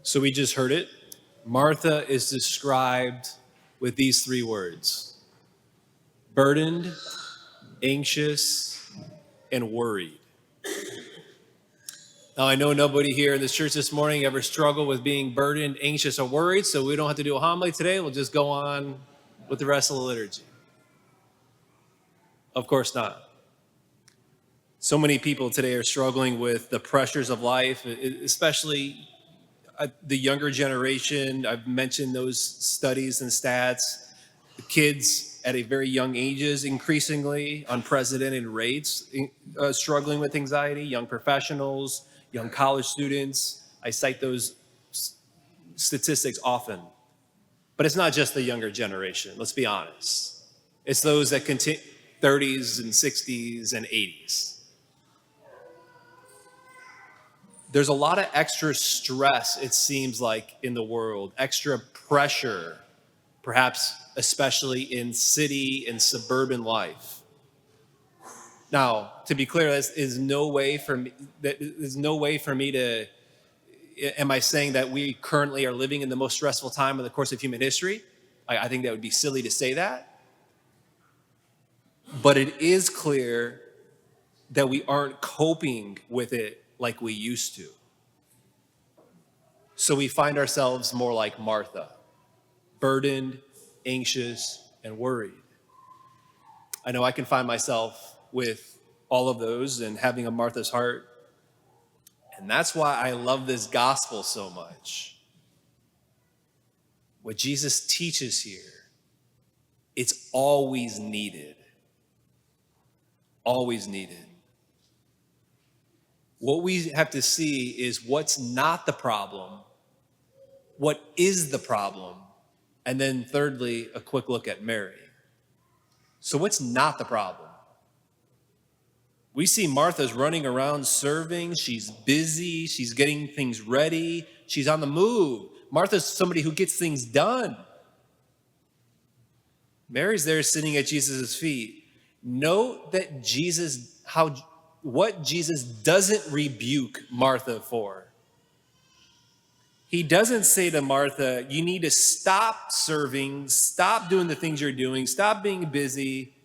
So we just heard it. Martha is described with these three words: burdened, anxious, and worried. Now, I know nobody here in this church this morning ever struggled with being burdened, anxious, or worried, so we don't have to do a homily today. We'll just go on with the rest of the liturgy. Of course not. So many people today are struggling with the pressures of life, especially the younger generation. I've mentioned those studies and stats. The kids at a very young ages, increasingly unprecedented rates, struggling with anxiety, young professionals, young college students. I cite those statistics often. But it's not just the younger generation, let's be honest. It's those that continue 30s and 60s and 80s. There's a lot of extra stress, it seems like, in the world, extra pressure, perhaps especially in city and suburban life. Now, to be clear, there's no way for me to, am I saying that we currently are living in the most stressful time in the course of human history? I think that would be silly to say that. But it is clear that we aren't coping with it like we used to. So we find ourselves more like Martha, burdened, anxious, and worried. I know I can find myself with all of those and having a Martha's heart. And that's why I love this gospel so much. What Jesus teaches here, it's always needed. Always needed. What we have to see is what's not the problem, what is the problem, and then thirdly, a quick look at Mary. So what's not the problem? We see Martha's running around serving. She's busy. She's getting things ready. She's on the move. Martha's somebody who gets things done. Mary's there sitting at Jesus' feet. Note that what Jesus doesn't rebuke Martha for. He doesn't say to Martha, you need to stop serving, stop doing the things you're doing, stop being busy.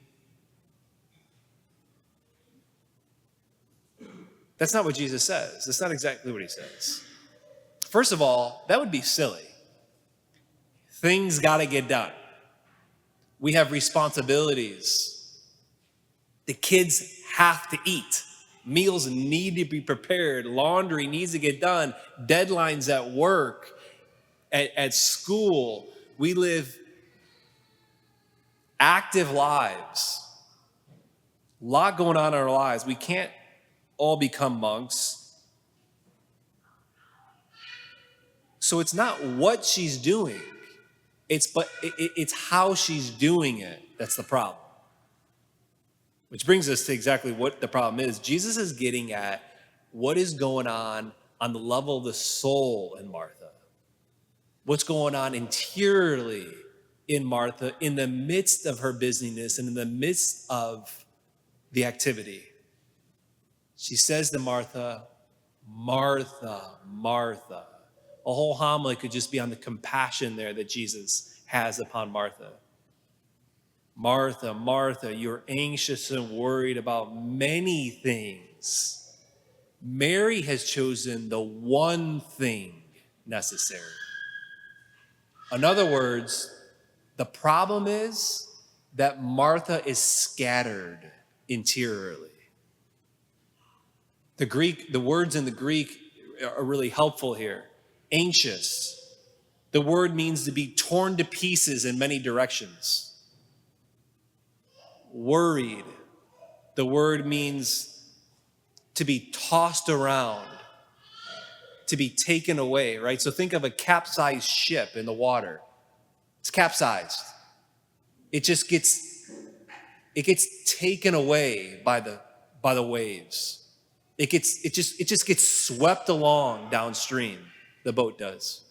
That's not what Jesus says. That's not exactly what he says. First of all, that would be silly. Things got to get done. We have responsibilities. The kids have to eat. Meals need to be prepared. Laundry needs to get done. Deadlines at work, at school. We live active lives. A lot going on in our lives. We can't all become monks. So it's not what she's doing. It's how she's doing it that's the problem. Which brings us to exactly what the problem is. Jesus is getting at what is going on the level of the soul in Martha. What's going on interiorly in Martha in the midst of her busyness and in the midst of the activity. She says to Martha, Martha, Martha. A whole homily could just be on the compassion there that Jesus has upon Martha. Martha, Martha, you're anxious and worried about many things. Mary has chosen the one thing necessary. In other words, the problem is that Martha is scattered interiorly. The words in the Greek are really helpful here. Anxious. The word means to be torn to pieces in many directions. Worried. The word means to be tossed around, to be taken away, right? So think of a capsized ship in the water. It's capsized. It gets taken away by the waves. It just gets swept along downstream. The boat does.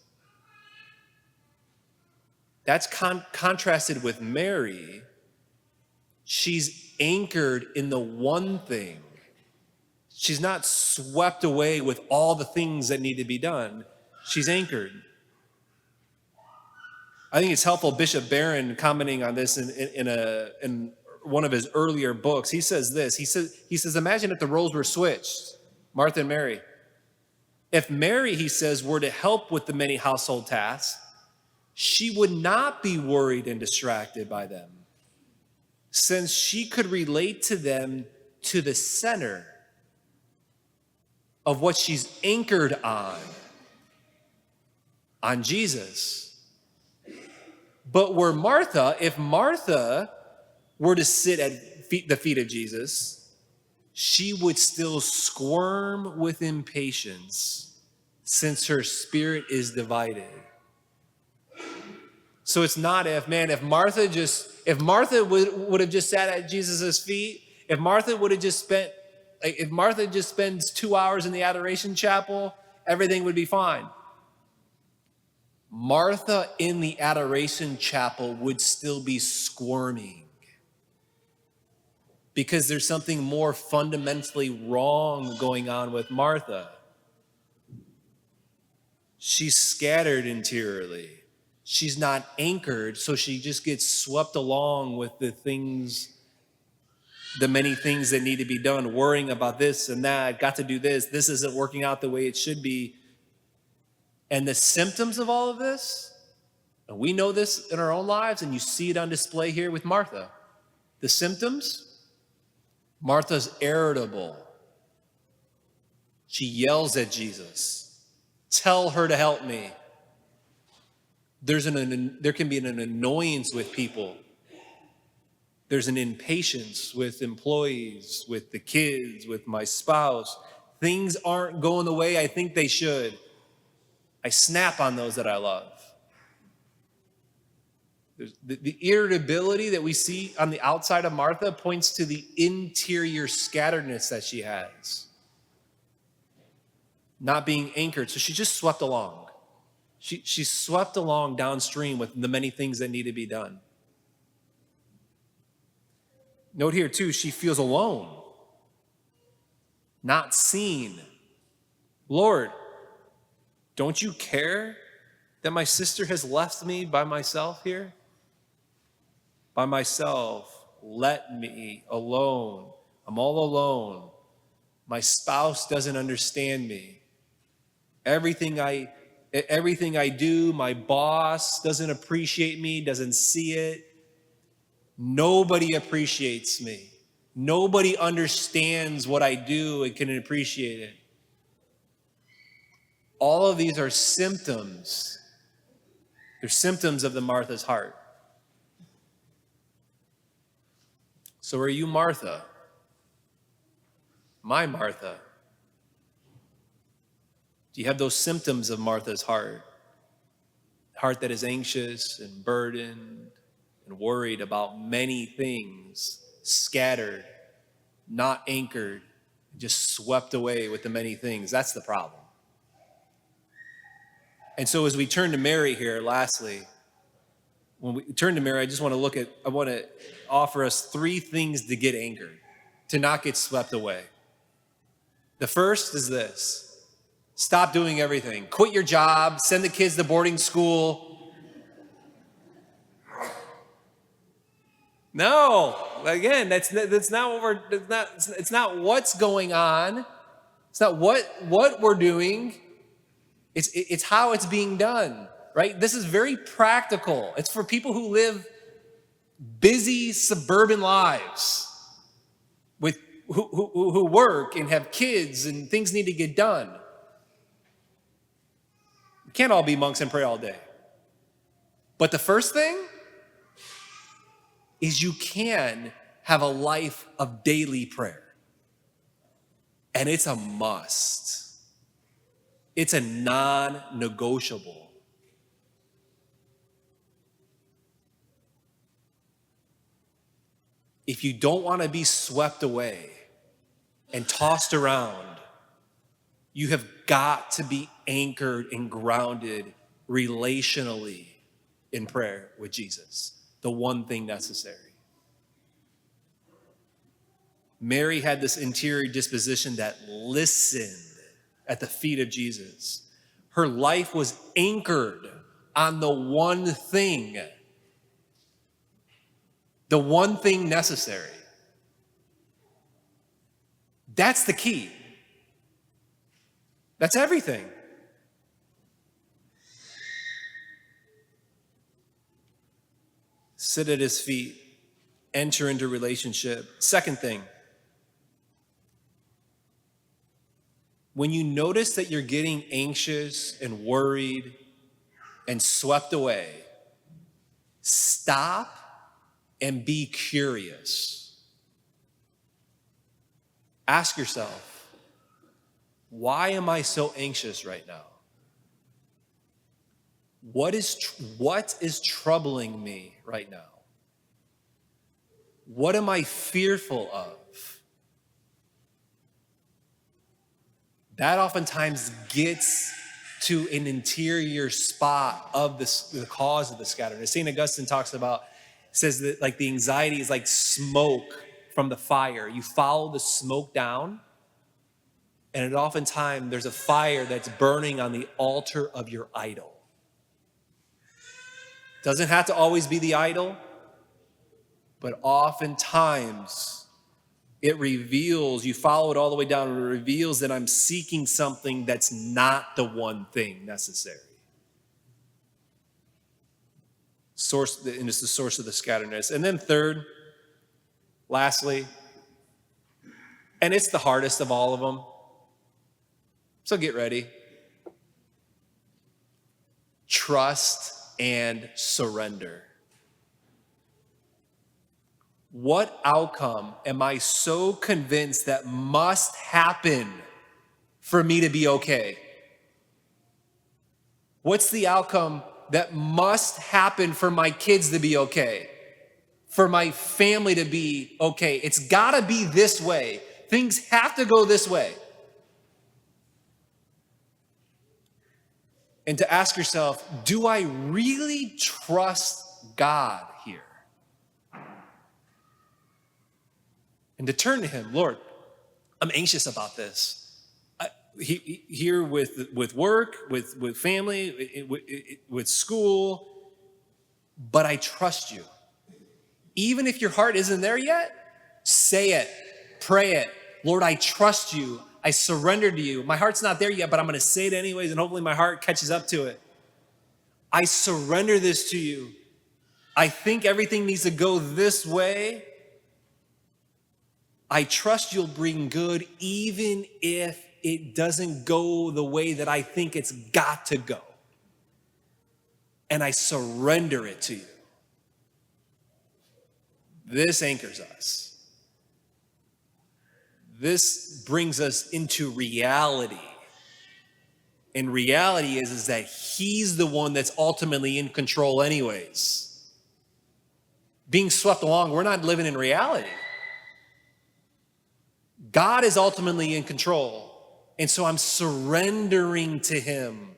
That's contrasted with Mary. She's anchored in the one thing. She's not swept away with all the things that need to be done. She's anchored. I think it's helpful, Bishop Barron commenting on this in one of his earlier books. He says this, he says, imagine if the roles were switched, Martha and Mary. If Mary, he says, were to help with the many household tasks, she would not be worried and distracted by them, since she could relate to them to the center of what she's anchored on Jesus. But were Martha, if Martha were to sit at the feet of Jesus, she would still squirm with impatience, since her spirit is divided. So it's not if Martha would have just sat at Jesus' feet, if Martha just spends 2 hours in the adoration chapel, everything would be fine. Martha in the adoration chapel would still be squirming, because there's something more fundamentally wrong going on with Martha. She's scattered interiorly. She's not anchored, so she just gets swept along with the many things that need to be done, worrying about this and that, got to do this isn't working out the way it should be. And the symptoms of all of this, and we know this in our own lives, and you see it on display here with Martha. The symptoms, Martha's irritable. She yells at Jesus, tell her to help me. There can be an annoyance with people. There's an impatience with employees, with the kids, with my spouse. Things aren't going the way I think they should. I snap on those that I love. The irritability that we see on the outside of Martha points to the interior scatteredness that she has. Not being anchored. So she just swept along. She swept along downstream with the many things that need to be done. Note here too, she feels alone, not seen. Lord, don't you care that my sister has left me by myself here? By myself, let me alone. I'm all alone. My spouse doesn't understand me. Everything I do, my boss doesn't appreciate me, doesn't see it. Nobody appreciates me. Nobody understands what I do and can appreciate it. All of these are symptoms. They're symptoms of the Martha's heart. So are you Martha? My Martha? Do you have those symptoms of Martha's heart? Heart that is anxious and burdened and worried about many things, scattered, not anchored, just swept away with the many things. That's the problem. And so as we turn to Mary here, lastly, when we turn to Mary, I want to offer us 3 things to get anchored, to not get swept away. The first is this. Stop doing everything. Quit your job, send the kids to boarding school. No, again, that's not what it's not what's going on. It's not what we're doing. It's how it's being done, right? This is very practical. It's for people who live busy suburban lives who work and have kids and things need to get done. We can't all be monks and pray all day. But the first thing is you can have a life of daily prayer. And it's a must. It's a non-negotiable. If you don't want to be swept away and tossed around, you have got to be anchored and grounded relationally in prayer with Jesus, the one thing necessary. Mary had this interior disposition that listened at the feet of Jesus. Her life was anchored on the one thing necessary. That's the key. That's everything. Sit at his feet, enter into relationship. Second thing, when you notice that you're getting anxious and worried and swept away, stop and be curious. Ask yourself, why am I so anxious right now? What is troubling me right now? What am I fearful of? That oftentimes gets to an interior spot of the cause of the scatterness. St. Augustine talks about, says that like the anxiety is like smoke from the fire. You follow the smoke down, and oftentimes there's a fire that's burning on the altar of your idol. Doesn't have to always be the idol, but oftentimes it reveals, you follow it all the way down, and it reveals that I'm seeking something that's not the one thing necessary. And it's the source of the scatterness. And then third, lastly, and it's the hardest of all of them, so get ready. Trust and surrender. What outcome am I so convinced that must happen for me to be okay? What's the outcome that must happen for my kids to be okay? For my family to be okay? It's gotta be this way. Things have to go this way. And to ask yourself, do I really trust God here? And to turn to him, Lord, I'm anxious about this. Here with work, with family, with school, but I trust you. Even if your heart isn't there yet, say it, pray it. Lord, I trust you. I surrender to you. My heart's not there yet, but I'm going to say it anyways, and hopefully my heart catches up to it. I surrender this to you. I think everything needs to go this way. I trust you'll bring good even if it doesn't go the way that I think it's got to go. And I surrender it to you. This anchors us. This brings us into reality. And reality is that he's the one that's ultimately in control anyways. Being swept along, we're not living in reality. God is ultimately in control. And so I'm surrendering to him.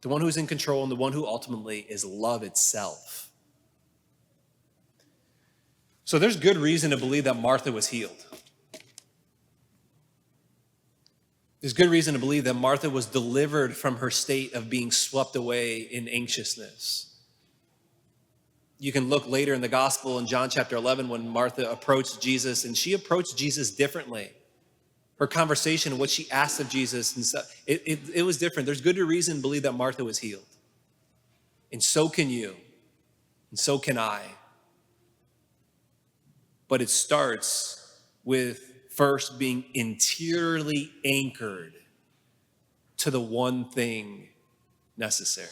The one who's in control and the one who ultimately is love itself. So there's good reason to believe that Martha was healed. There's good reason to believe that Martha was delivered from her state of being swept away in anxiousness. You can look later in the gospel in John chapter 11 when Martha approached Jesus, and she approached Jesus differently. Her conversation, what she asked of Jesus, and stuff, it was different. There's good reason to believe that Martha was healed. And so can you, and so can I. But it starts with first being interiorly anchored to the one thing necessary.